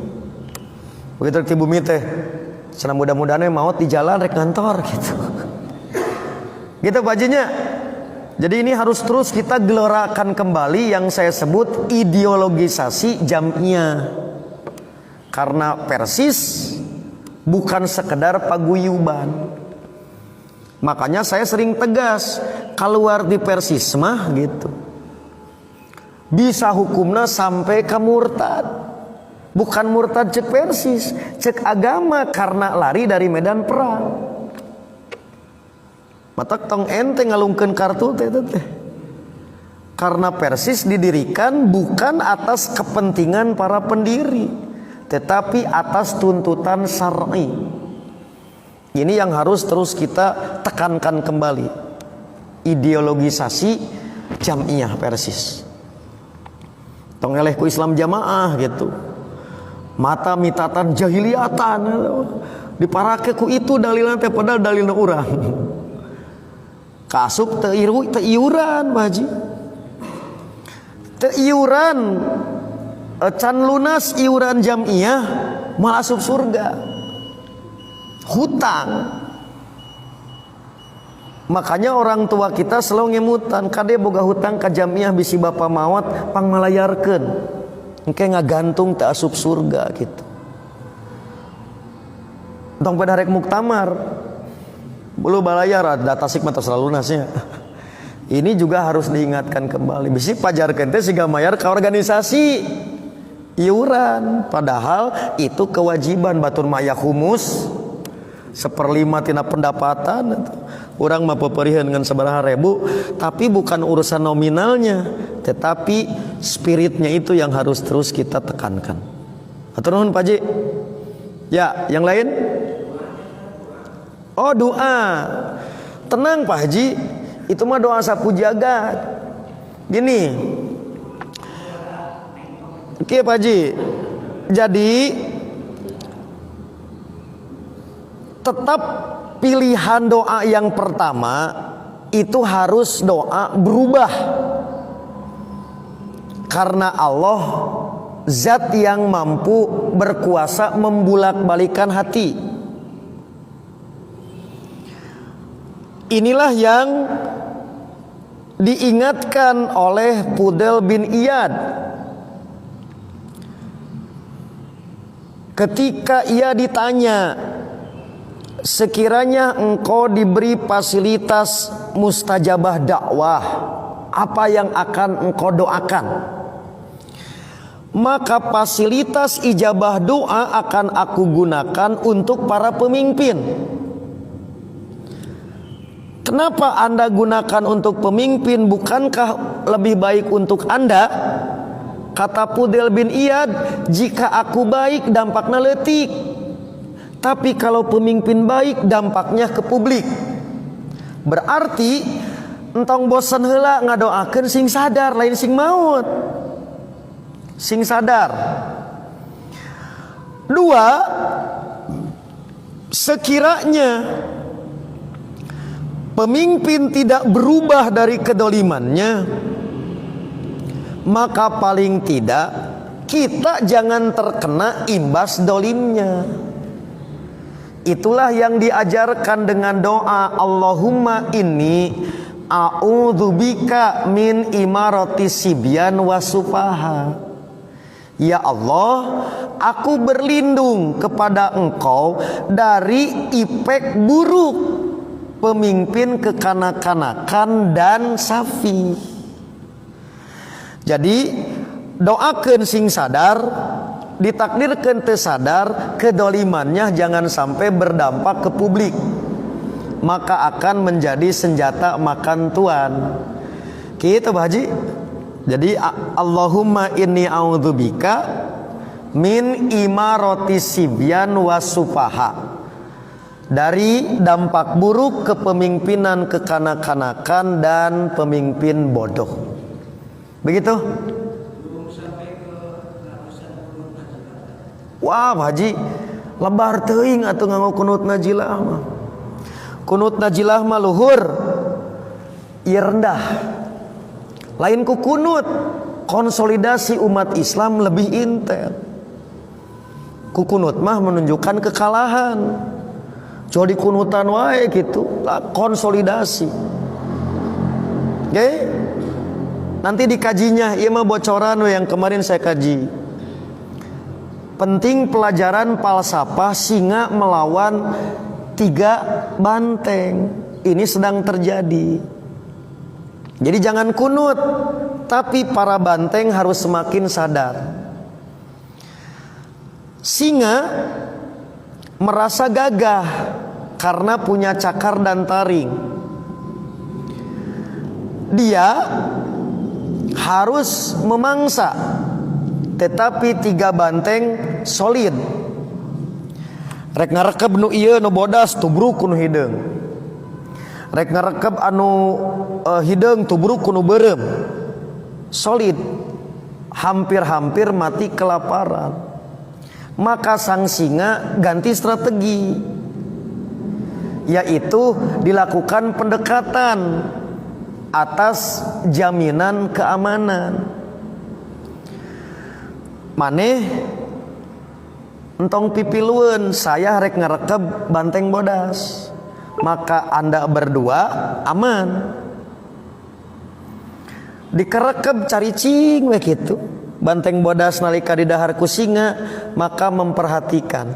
Begitu di bumi teh, cenah mudah-mudahan maut di jalan rek ngantor gitu. Gitu bajinya. Jadi ini harus terus kita gelorakan kembali yang saya sebut ideologisasi jamiah. Karena Persis bukan sekedar paguyuban. Makanya saya sering tegas, keluar di Persis mah gitu, bisa hukumna sampai ke murtad. Bukan murtad cek Persis, cek agama karena lari dari medan perang. Matak tong ente ngalungkeun kartu teh. Karena Persis didirikan bukan atas kepentingan para pendiri, tetapi atas tuntutan syar'i. Ini yang harus terus kita tekankan kembali. Ideologisasi jamiah Persis. Tong eleh ku Islam jamaah gitu. Mata mitatan jahiliatan diparake ku itu dalilan teh padahal dalilna urang. Kasuk teu iuran Pak Haji. Teu iuran can lunas iuran jamiah malah asup surga. Hutang. Makanya orang tua kita selalu ngemutan kade boga hutang ka jamiah bisi bapa maot pang malayarkeun. Engke ngagantung teu asup surga gitu. Tong pada rek muktamar bulu balayar data tasik mah selalu lunasnya. Ini juga harus diingatkan kembali. Bisi pajarkeun teh siga mayar ka organisasi iuran, padahal itu kewajiban batur maya humus 1/5 tina pendapatan. Urang mah papeureun ngan sabaraha ribu, tapi bukan urusan nominalnya, tetapi spiritnya itu yang harus terus kita tekankan. Hatur nuhun Pak Ji. Ya, yang lain? Oh, doa. Tenang Pak Haji, itu mah doa sapu jagat. Gini. Oke Pak Haji. Jadi tetap pilihan doa yang pertama itu harus doa berubah. Karena Allah zat yang mampu berkuasa membulak-balikan hati. Inilah yang diingatkan oleh Fudel bin Iyad ketika ia ditanya, sekiranya engkau diberi fasilitas mustajabah dakwah, apa yang akan engkau doakan? Maka fasilitas ijabah doa akan aku gunakan untuk para pemimpin. Kenapa Anda gunakan untuk pemimpin? Bukankah lebih baik untuk Anda? Kata Fudel bin Iyad, jika aku baik dampaknya letik, tapi kalau pemimpin baik dampaknya ke publik. Berarti entong bosan heula ngadoakeun sing sadar lain sing maut. Sing sadar. Dua, sekiranya pemimpin tidak berubah dari kedolimannya, maka paling tidak kita jangan terkena imbas dolimnya. Itulah yang diajarkan dengan doa Allahumma inni a'udzubika min imarati sibyan wasufaha. Ya Allah, aku berlindung kepada Engkau dari ipek buruk pemimpin kekanak-kanakan dan safi. Jadi doakeun sing sadar, ditakdirkeun teu sadar, kedolimannya jangan sampai berdampak ke publik, maka akan menjadi senjata makan tuan. Gitu Pak Haji. Jadi Allahumma inni a'udzubika min imarati sibyan wasufaha, dari dampak buruk kepemimpinan kekanak-kanakan dan pemimpin bodoh. Begitu? Wah, Pak Haji, lebar teuing atuh nganggo kunut najilah mah. Kunut najilah mah luhur, ieu rendah. Lain ku kunut konsolidasi umat Islam lebih intel. Ku kunut mah menunjukkan kekalahan. Jadi kunutan wae gitu, lah konsolidasi. Oke? Nanti dikajinya, ieu mah bocoran yang kemarin saya kaji. Penting pelajaran falsafah singa melawan 3 banteng. Ini sedang terjadi. Jadi jangan kunut, tapi para banteng harus semakin sadar. Singa merasa gagah karena punya cakar dan taring. Dia harus memangsa, tetapi 3 banteng solid. Rek ngarekeb nu ieu nu bodas tubruk nu hideung. Rek ngarekeb anu hideung tubruk nu beureum. Solid. Hampir-hampir mati kelaparan. Maka sang singa ganti strategi, yaitu dilakukan pendekatan atas jaminan keamanan. Maneh entong pipilueun, saya rek ngarekeb banteng bodas, maka Anda berdua aman. Dikerekeb cari cing we kitu. Banteng bodas nalika di dahar ku singa, maka memperhatikan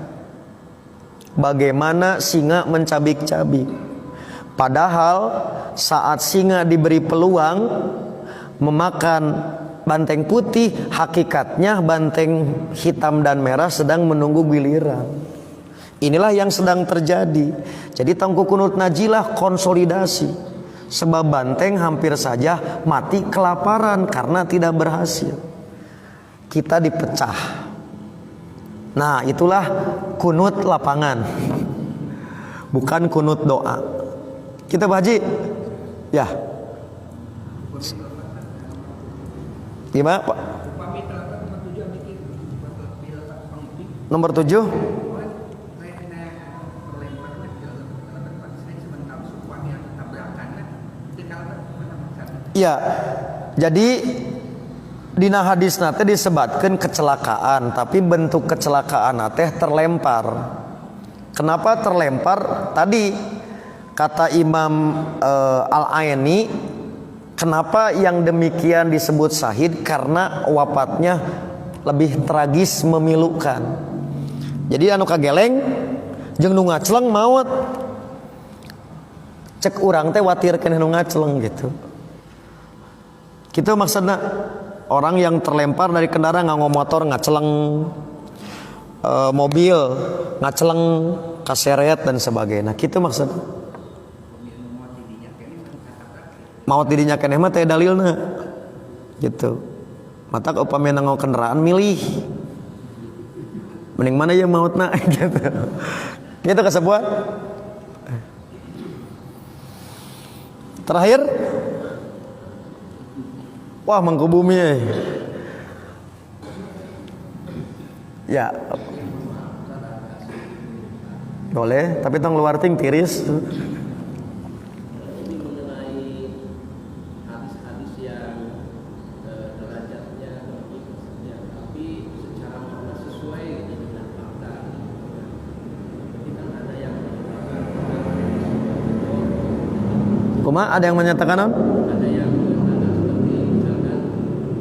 bagaimana singa mencabik-cabik. Padahal saat singa diberi peluang memakan banteng putih, hakikatnya banteng hitam dan merah sedang menunggu giliran. Inilah yang sedang terjadi. Jadi tangku kunut najilah konsolidasi, sebab banteng hampir saja mati kelaparan karena tidak berhasil. Kita dipecah. Nah, itulah kunut lapangan, bukan kunut doa. Kita Pak Haji, ya. Gimana Pak? Nomor 7. Ya, jadi dina hadis nate disebatkan kecelakaan, tapi bentuk kecelakaan nate terlempar. Kenapa terlempar? Tadi kata Imam Al-Aini, kenapa yang demikian disebut syahid? Karena wafatnya lebih tragis, memilukan. Jadi anu kageleng jeung nu ngacleng maut. Cek urang teh watir keneh nu ngacleng gitu. Gitu maksudnya. Orang yang terlempar dari kendaraan nganggo motor ngaceleng, mobil ngaceleng, kaseret dan sebagainya. Gitu maksudnya. maut dirinya keneh mah teh dalilna gitu. Mata upami nanggo kendaraan milih mending mana ya mautna gitu. Gitu kasebut. Terakhir, wah mangku bumi ya boleh, tapi tong luar ting tiris. Kuma ada yang menyatakan non? Ada yang menyatakan seperti misalkan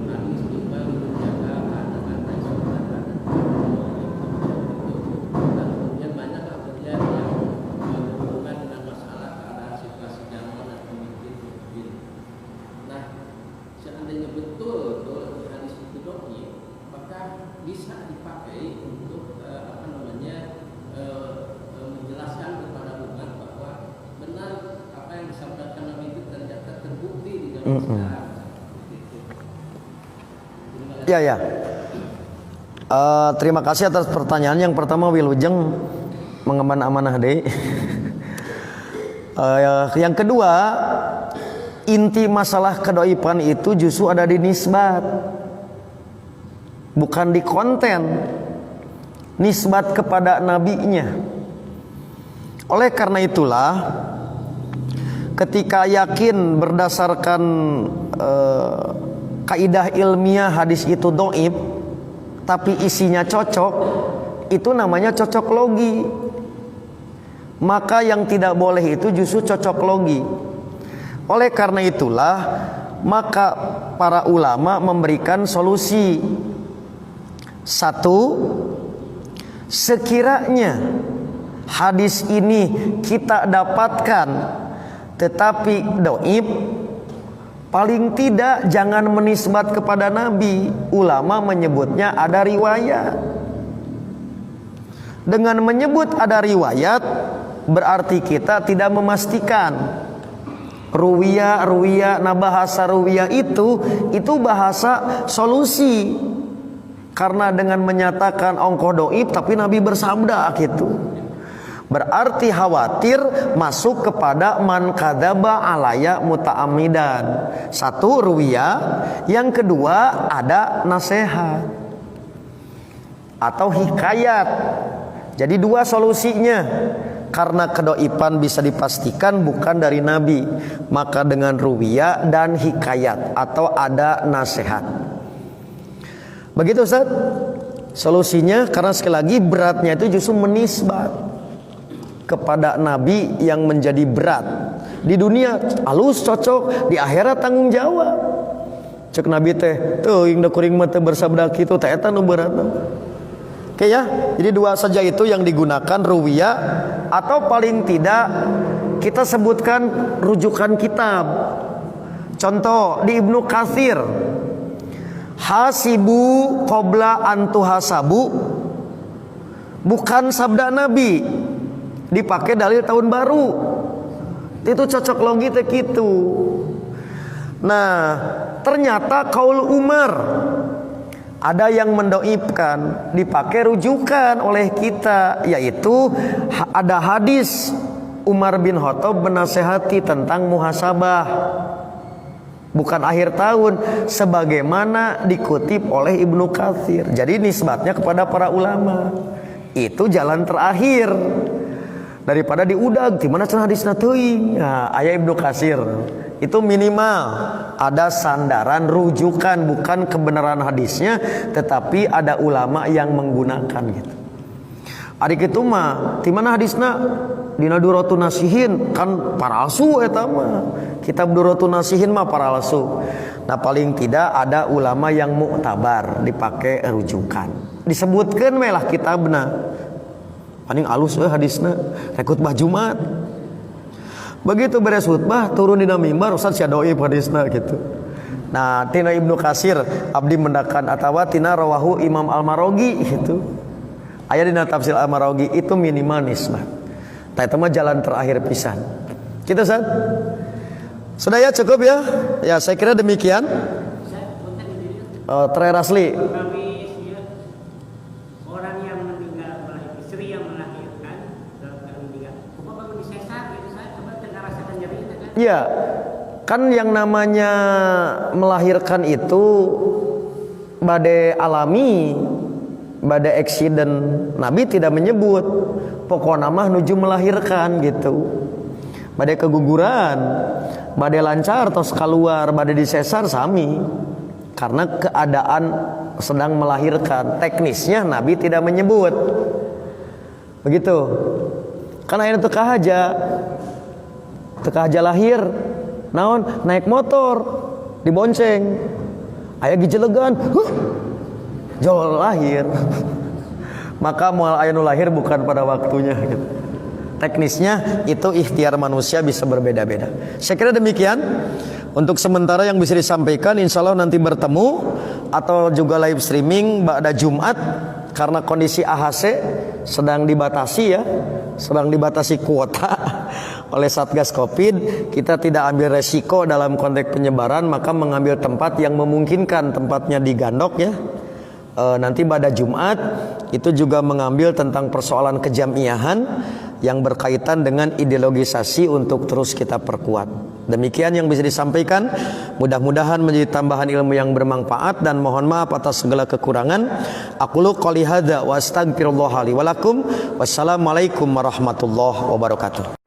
hadis istighfar menjaga kata-kata dan kemudian banyak kemudian yang berhubungan dengan masalah keadaan situasi zaman dan pemimpin. Nah, seandainya betul hadis itu doi, apakah bisa dipakai untuk menjelaskan kepada umat bahwa benar apa yang disampaikan Nabi itu ternyata terbukti di dalam sejarah. Ya ya. Terima kasih atas pertanyaan. Yang pertama Wilujeng mengemban amanah deh. Yang kedua, inti masalah kedoipan itu justru ada di nisbat, bukan di konten. Nisbat kepada nabinya. Oleh karena itulah, ketika yakin berdasarkan kaidah ilmiah hadis itu dhaif, tapi isinya cocok, itu namanya cocok logi. Maka yang tidak boleh itu justru cocok logi. Oleh karena itulah, maka para ulama memberikan solusi. Satu, sekiranya hadis ini kita dapatkan tetapi dhaif, paling tidak jangan menisbat kepada Nabi. Ulama menyebutnya ada riwayat. Dengan menyebut ada riwayat berarti kita tidak memastikan. Ruwiya, nah bahasa ruwiya itu bahasa solusi. Karena dengan menyatakan ongkoh dhaif tapi Nabi bersabda gitu, berarti khawatir masuk kepada man kadzaba alaya muta'ammidan. Satu, ruwiya. Yang kedua, ada nasihat atau hikayat. Jadi dua solusinya. Karena kedoipan bisa dipastikan bukan dari Nabi, maka dengan ruwiya dan hikayat atau ada nasihat. Begitu Ustaz solusinya. Karena sekali lagi beratnya itu justru menisbat kepada Nabi yang menjadi berat. Di dunia halus cocok, di akhirat tanggung jawab. Cek Nabi teh teuing da kuring mah teu bersabda kitu teh eta nu berat. Oke ya. Jadi dua saja itu yang digunakan, ruwiya atau paling tidak kita sebutkan rujukan kitab. Contoh di Ibnu Katsir, hasibu qabla antuhasabu, bukan sabda Nabi, dipakai dalil tahun baru. Itu cocok logi teh gitu. Nah, ternyata kaul Umar ada yang mendoibkan, dipakai rujukan oleh kita, yaitu ada hadis Umar bin Khattab menasehati tentang muhasabah, bukan akhir tahun, sebagaimana dikutip oleh Ibnu Katsir. Jadi nisbatnya kepada para ulama. Itu jalan terakhir daripada diudag di mana cenah hadisna teuing. Nah, aya Ibnu Katsir. Itu minimal ada sandaran rujukan, bukan kebenaran hadisnya, tetapi ada ulama yang menggunakan gitu. Adik itu mah di mana hadisna? Dina Duratun Nasihin kan paralsu eta mah. Kitab Duratun Nasihin mah paralsu. Nah, paling tidak ada ulama yang muktabar dipakai rujukan. Disebutkeun we lah kitabna. Paling alus hadisna rek khutbah Jumat. Begitu beres khutbah turun dina mimbar Ustaz sia dhaif hadisna gitu. Nah, tina Ibnu Katsir abdi mendakan atawa tina rawahu Imam Al-Maraghi gitu. Aya dina tafsir Al-Maraghi itu minimal nisbah. Tah eta mah jalan terakhir pisan. Kitu Ustaz. Sudah ya, cukup ya. Ya, saya kira demikian. Terakhir asli. Orang yang meninggal istri yang melahirkan dalam keadaan meninggal, bapak disesar gitu, saya coba tengah rasakan nyeri itu kan? Iya, kan yang namanya melahirkan itu badai alami, badai eksiden. Nabi tidak menyebut pokoknya mah nuju melahirkan gitu. Badai keguguran, badai lancar atau keluar, badai disesar sami. Karena keadaan sedang melahirkan, teknisnya Nabi tidak menyebut. Begitu. Karena ini teka aja lahir. Naon naik motor dibonceng. Aya gijelegan, jol lahir. Maka moal aya nu lahir bukan pada waktunya gitu. Teknisnya itu ikhtiar manusia bisa berbeda-beda. Saya kira demikian. Untuk sementara yang bisa disampaikan, insya Allah nanti bertemu atau juga live streaming pada Jumat. Karena kondisi AHC sedang dibatasi ya, sedang dibatasi kuota oleh Satgas Covid. Kita tidak ambil resiko dalam konteks penyebaran, maka mengambil tempat yang memungkinkan, tempatnya di Gandok ya. Nanti pada Jumat itu juga mengambil tentang persoalan kejamiahan yang berkaitan dengan ideologisasi untuk terus kita perkuat. Demikian yang bisa disampaikan. Mudah-mudahan menjadi tambahan ilmu yang bermanfaat, dan mohon maaf atas segala kekurangan. Aqulu qouli hadza wa astaghfirullaha li wa lakum. Wassalamualaikum warahmatullahi wabarakatuh.